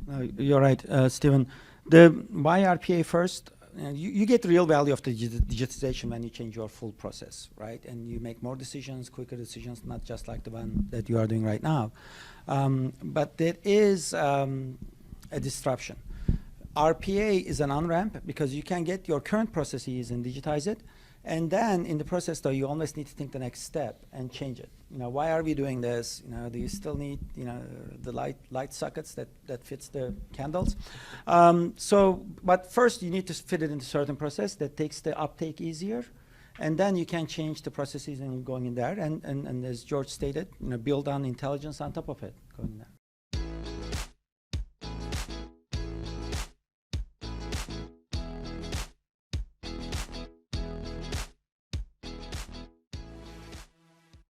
No, you're right, Stephen. Why RPA first? You get the real value of the digitization when you change your full process, right? And you make more decisions, quicker decisions, not just like the one that you are doing right now. But there is a disruption. RPA is an on-ramp because you can get your current processes and digitize it. And then in the process, though, you always need to think the next step and change it. Why are we doing this? Do you still need, the light sockets that fits the candles? But first you need to fit it into certain process that takes the uptake easier. And then you can change the processes and going in there. And as George stated, build on intelligence on top of it, going there.